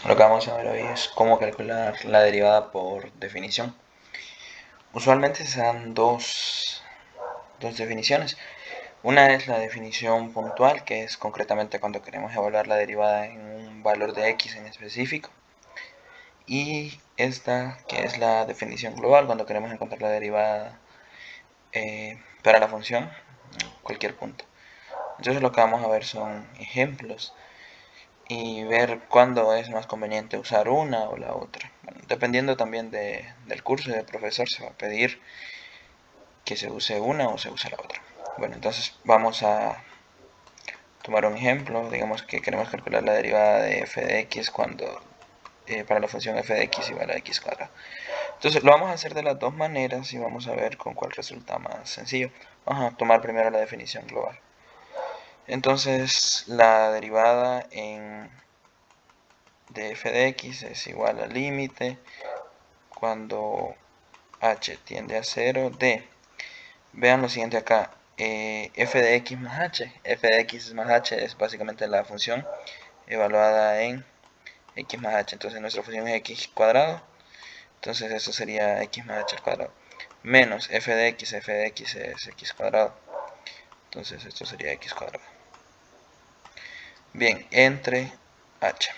Lo que vamos a ver hoy es cómo calcular la derivada por definición. Usualmente se dan dos definiciones. Una es la definición puntual, que es concretamente cuando queremos evaluar la derivada en un valor de x en específico. Y esta, que es la definición global, cuando queremos encontrar la derivada para la función en cualquier punto. Entonces lo que vamos a ver son ejemplos y ver cuándo es más conveniente usar una o la otra. Bueno, dependiendo también del curso y del profesor, se va a pedir que se use una o se use la otra. Bueno, entonces vamos a tomar un ejemplo. Digamos que queremos calcular la derivada de f de x cuando para la función f de x igual a x cuadrado. Entonces lo vamos a hacer de las dos maneras y vamos a ver con cuál resulta más sencillo. Vamos a tomar primero la definición global. Entonces la derivada de f de x es igual al límite cuando h tiende a 0 de, vean lo siguiente acá, f de x más h. F de x más h es básicamente la función evaluada en x más h. Entonces nuestra función es x cuadrado, entonces eso sería x más h al cuadrado, menos f de x es x cuadrado, entonces esto sería x cuadrado. Bien, entre h.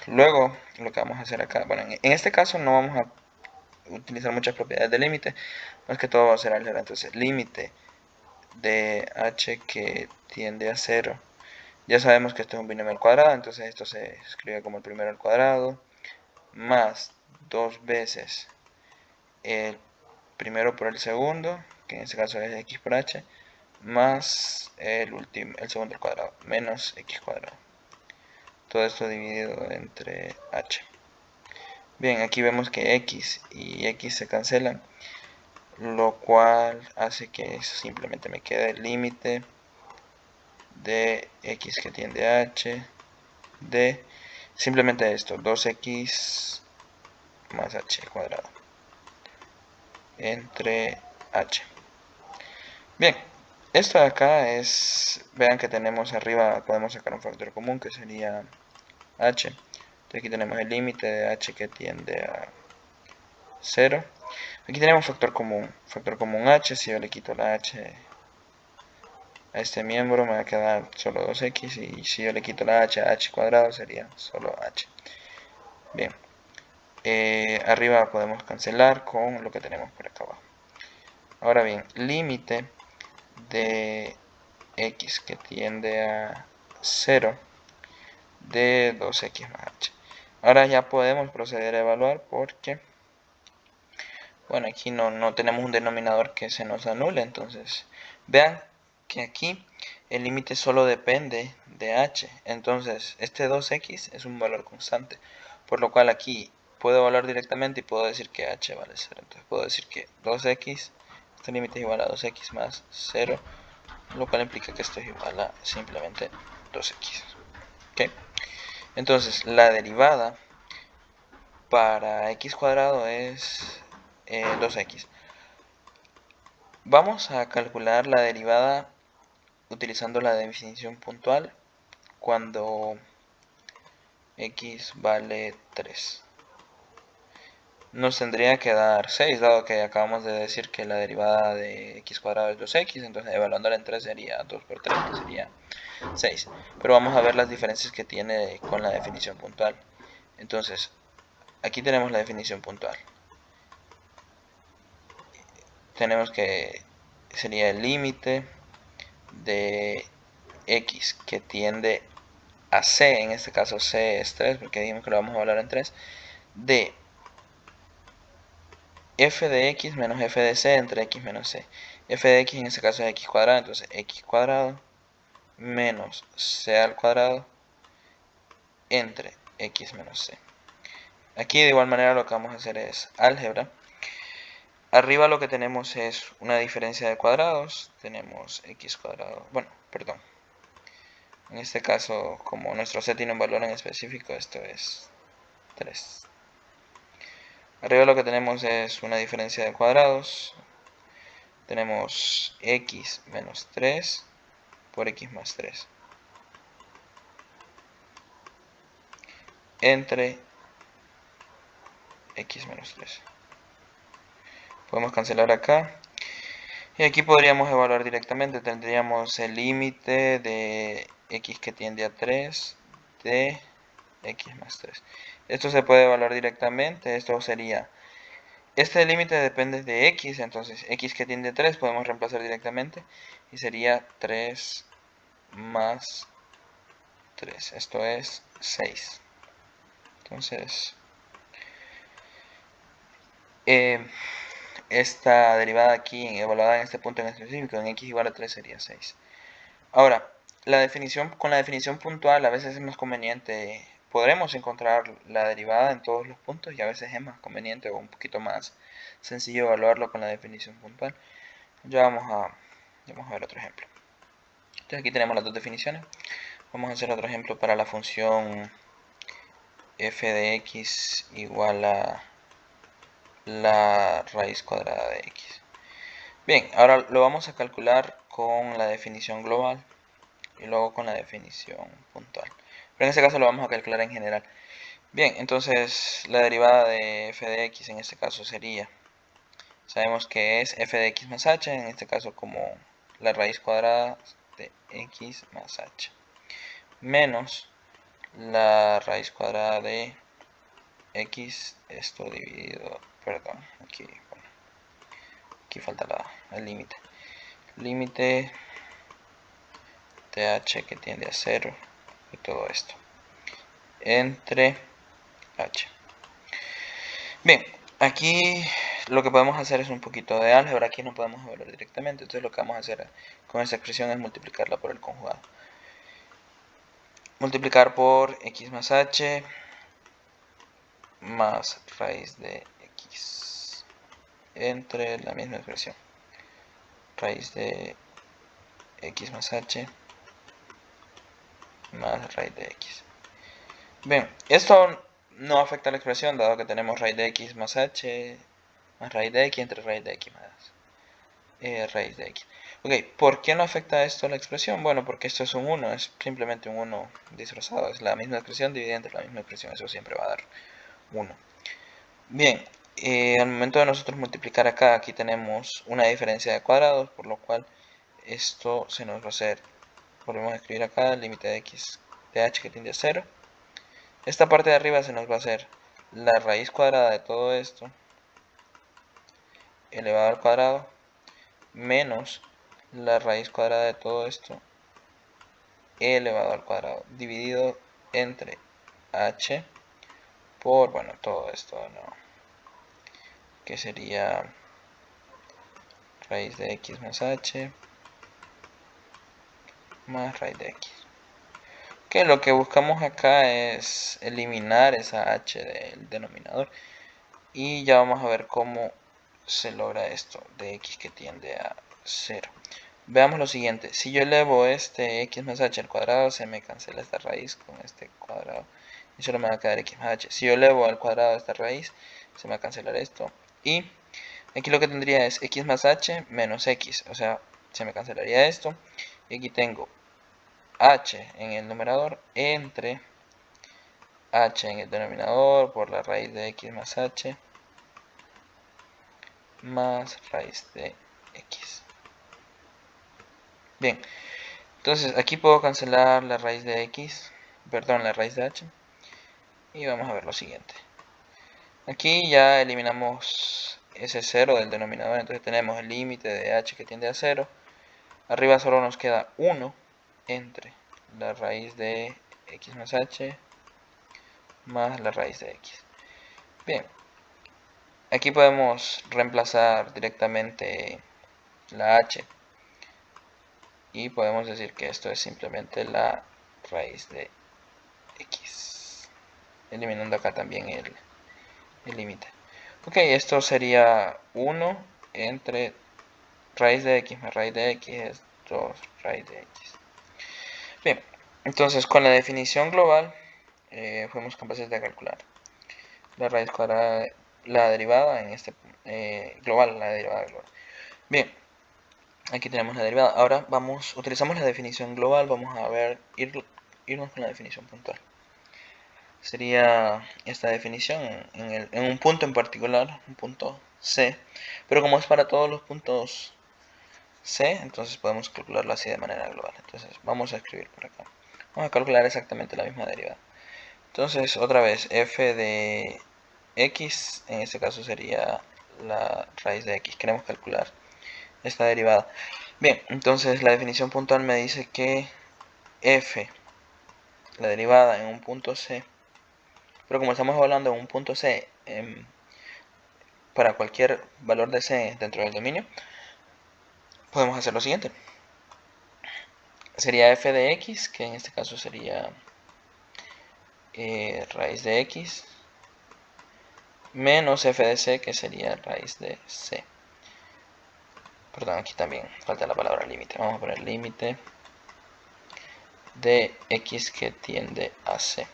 Luego lo que vamos a hacer acá, bueno, en este caso no vamos a utilizar muchas propiedades de límite, más que todo va a ser álgebra. Entonces límite de h que tiende a 0, ya sabemos que esto es un binomio al cuadrado, entonces esto se escribe como el primero al cuadrado más 2 veces el primero por el segundo, que en este caso es x por h, más el segundo al cuadrado, menos x cuadrado. Todo esto dividido entre h. Bien, aquí vemos que x y x se cancelan, lo cual hace que simplemente me quede el límite de x que tiende a h de simplemente esto, 2x más h cuadrado entre h. Bien, esto de acá es, vean que tenemos arriba, podemos sacar un factor común que sería h. Entonces aquí tenemos el límite de h que tiende a 0. Aquí tenemos factor común h. Si yo le quito la h a este miembro me va a quedar solo 2x, y si yo le quito la h a h cuadrado sería solo h. Bien, arriba podemos cancelar con lo que tenemos por acá abajo. Ahora bien, límite de x que tiende a 0 de 2x más h. Ahora ya podemos proceder a evaluar porque, bueno, aquí no tenemos un denominador que se nos anule. Entonces vean que aquí el límite solo depende de h. Entonces este 2x es un valor constante, por lo cual aquí puedo evaluar directamente y puedo decir que h vale 0. Entonces puedo decir que 2x, este límite es igual a 2x más 0, lo cual implica que esto es igual a simplemente 2x. ¿Okay? Entonces la derivada para x cuadrado es 2x. Vamos a calcular la derivada utilizando la definición puntual cuando x vale 3. Nos tendría que dar 6, dado que acabamos de decir que la derivada de x cuadrado es 2x, entonces evaluándola en 3 sería 2 por 3, que sería 6. Pero vamos a ver las diferencias que tiene con la definición puntual. Entonces, aquí tenemos la definición puntual. Tenemos que sería el límite de x que tiende a c, en este caso c es 3 porque dijimos que lo vamos a evaluar en 3, de f de x menos f de c entre x menos c. F de x en este caso es x cuadrado, entonces x cuadrado menos c al cuadrado entre x menos c. Aquí de igual manera lo que vamos a hacer es álgebra. Arriba lo que tenemos es una diferencia de cuadrados. Tenemos x cuadrado, bueno, perdón. En este caso, como nuestro c tiene un valor en específico, esto es 3. Arriba lo que tenemos es una diferencia de cuadrados. Tenemos x menos 3 por x más 3. entre x menos 3. Podemos cancelar acá. Y aquí podríamos evaluar directamente. Tendríamos el límite de x que tiende a 3 de x más 3. Esto se puede evaluar directamente. Esto sería... Este límite depende de x. Entonces x que tiende a 3 podemos reemplazar directamente. Y sería 3 más 3. Esto es 6. Entonces... esta derivada aquí evaluada en este punto en específico en x igual a 3 sería 6. Ahora, con la definición puntual a veces es más conveniente, podremos encontrar la derivada en todos los puntos y a veces es más conveniente o un poquito más sencillo evaluarlo con la definición puntual. Ya vamos a ver otro ejemplo. Entonces aquí tenemos las dos definiciones. Vamos a hacer otro ejemplo para la función f de x igual a la raíz cuadrada de x. Bien, ahora lo vamos a calcular con la definición global y luego con la definición puntual. Pero en este caso lo vamos a calcular en general. Bien, entonces la derivada de f de x en este caso sería, sabemos que es f de x más h, en este caso como la raíz cuadrada de x más h, menos la raíz cuadrada de x, esto dividido, perdón, aquí falta el límite. Límite de h que tiende a 0 y todo esto entre h. Bien, aquí lo que podemos hacer es un poquito de álgebra. Aquí no podemos evaluar directamente, entonces lo que vamos a hacer con esta expresión es multiplicarla por el conjugado. Multiplicar por x más h más raíz de x entre la misma expresión, raíz de x más h más raíz de x. Bien, esto no afecta a la expresión dado que tenemos raíz de x más h más raíz de x entre raíz de x más raíz de x. Ok, ¿por qué no afecta esto a la expresión? Bueno, porque esto es un 1, es simplemente un 1 disfrazado, es la misma expresión dividida entre la misma expresión, eso siempre va a dar 1. Bien, al momento de nosotros multiplicar acá, aquí tenemos una diferencia de cuadrados, por lo cual esto se nos va a hacer, volvemos a escribir acá, el límite de x de h que tiende a 0. Esta parte de arriba se nos va a hacer la raíz cuadrada de todo esto, elevado al cuadrado, menos la raíz cuadrada de todo esto elevado al cuadrado dividido entre h por, bueno, todo esto, ¿no? Que sería raíz de x más h más raíz de x. Que lo que buscamos acá es eliminar esa h del denominador y ya vamos a ver cómo se logra esto de x que tiende a 0. Veamos lo siguiente, si yo elevo este x más h al cuadrado, se me cancela esta raíz con este cuadrado y solo me va a quedar x más h. Si yo elevo al cuadrado esta raíz, se me va a cancelar esto y aquí lo que tendría es x más h menos x, o sea, se me cancelaría esto y aquí tengo h en el numerador entre h en el denominador por la raíz de x más h más raíz de x. Bien, entonces aquí puedo cancelar la raíz de x, perdón, la raíz de h. Y vamos a ver lo siguiente. Aquí ya eliminamos ese 0 del denominador, entonces tenemos el límite de h que tiende a 0. Arriba solo nos queda 1 entre la raíz de x más h más la raíz de x. Bien, aquí podemos reemplazar directamente la h y podemos decir que esto es simplemente la raíz de x, eliminando acá también el límite. Ok, esto sería 1 entre raíz de x más raíz de x es 2 raíz de x. Bien, entonces con la definición global fuimos capaces de calcular la raíz cuadrada, la derivada en este global, la derivada global. Bien, aquí tenemos la derivada. Ahora utilizamos la definición global, vamos a ver, irnos con la definición puntual. sería esta definición en un punto en particular, un punto C. Pero como es para todos los puntos C, entonces podemos calcularlo así de manera global. Entonces vamos a escribir por acá. Vamos a calcular exactamente la misma derivada. Entonces otra vez f de x, en este caso sería la raíz de x. Queremos calcular esta derivada. Bien, entonces la definición puntual me dice que f, la derivada en un punto C, pero como estamos hablando de un punto C para cualquier valor de C dentro del dominio, podemos hacer lo siguiente. Sería f de x, que en este caso sería raíz de x, menos f de c, que sería raíz de c. Perdón, aquí también falta la palabra límite. Vamos a poner límite de x que tiende a c.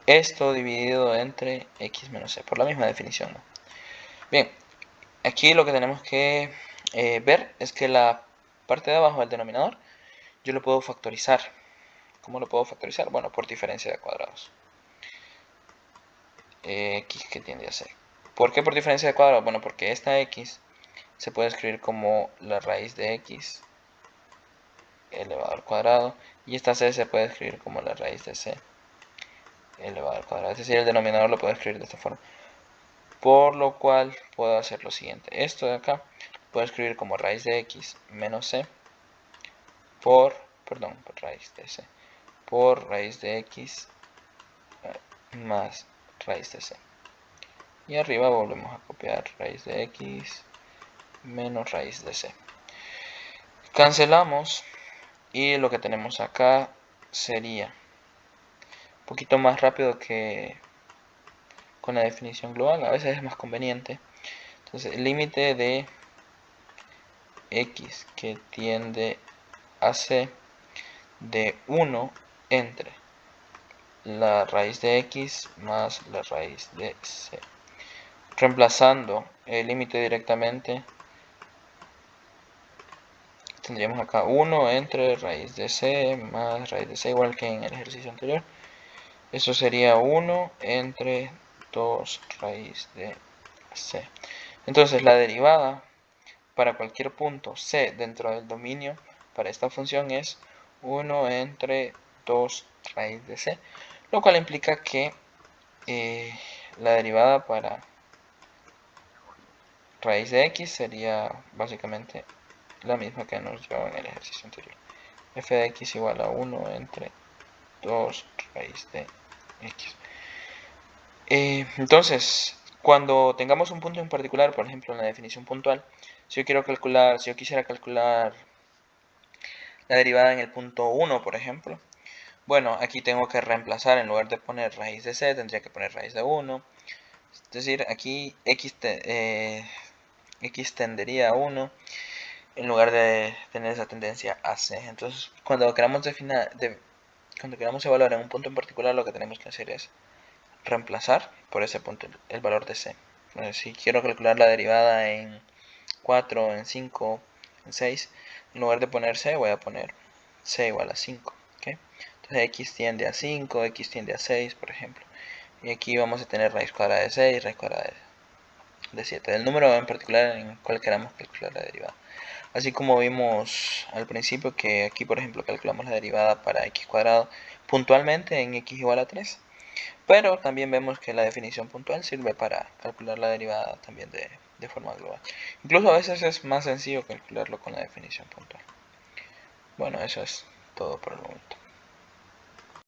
Esto dividido entre x menos c, por la misma definición, ¿no? Bien, aquí lo que tenemos que ver es que la parte de abajo del denominador yo lo puedo factorizar. ¿Cómo lo puedo factorizar? Bueno, por diferencia de cuadrados. X que tiende a c. ¿Por qué por diferencia de cuadrados? Bueno, porque esta x se puede escribir como la raíz de x elevado al cuadrado, y esta c se puede escribir como la raíz de c elevado al cuadrado. Es decir, el denominador lo puedo escribir de esta forma. Por lo cual puedo hacer lo siguiente. Esto de acá puedo escribir como raíz de x menos c por raíz de c por raíz de x más raíz de c. Y arriba volvemos a copiar raíz de x menos raíz de c. Cancelamos y lo que tenemos acá sería un poquito más rápido que con la definición global. A veces es más conveniente. Entonces el límite de x que tiende a c de 1 entre la raíz de x más la raíz de c. Reemplazando el límite directamente, tendríamos acá 1 entre raíz de c más raíz de c, igual que en el ejercicio anterior. Eso sería 1 entre 2 raíz de c. Entonces la derivada para cualquier punto c dentro del dominio para esta función es 1 entre 2 raíz de c, lo cual implica que la derivada para raíz de x sería básicamente la misma que nos dio en el ejercicio anterior. F de x igual a 1 entre 2 raíz de x. Entonces, cuando tengamos un punto en particular, por ejemplo en la definición puntual, si yo quisiera calcular la derivada en el punto 1, por ejemplo, bueno, aquí tengo que reemplazar, en lugar de poner raíz de c, tendría que poner raíz de 1. Es decir, aquí x tendería a 1 en lugar de tener esa tendencia a c. Entonces, cuando queramos evaluar en un punto en particular, lo que tenemos que hacer es reemplazar por ese punto el valor de c. Entonces, si quiero calcular la derivada en 4, en 5, en 6, en lugar de poner c, voy a poner c igual a 5. ¿Okay? Entonces x tiende a 5, x tiende a 6, por ejemplo. Y aquí vamos a tener raíz cuadrada de 6, raíz cuadrada de 7. Del número en particular en cual queramos calcular la derivada. Así como vimos al principio que aquí, por ejemplo, calculamos la derivada para x cuadrado puntualmente en x igual a 3. Pero también vemos que la definición puntual sirve para calcular la derivada también de forma global. Incluso a veces es más sencillo calcularlo con la definición puntual. Bueno, eso es todo por el momento.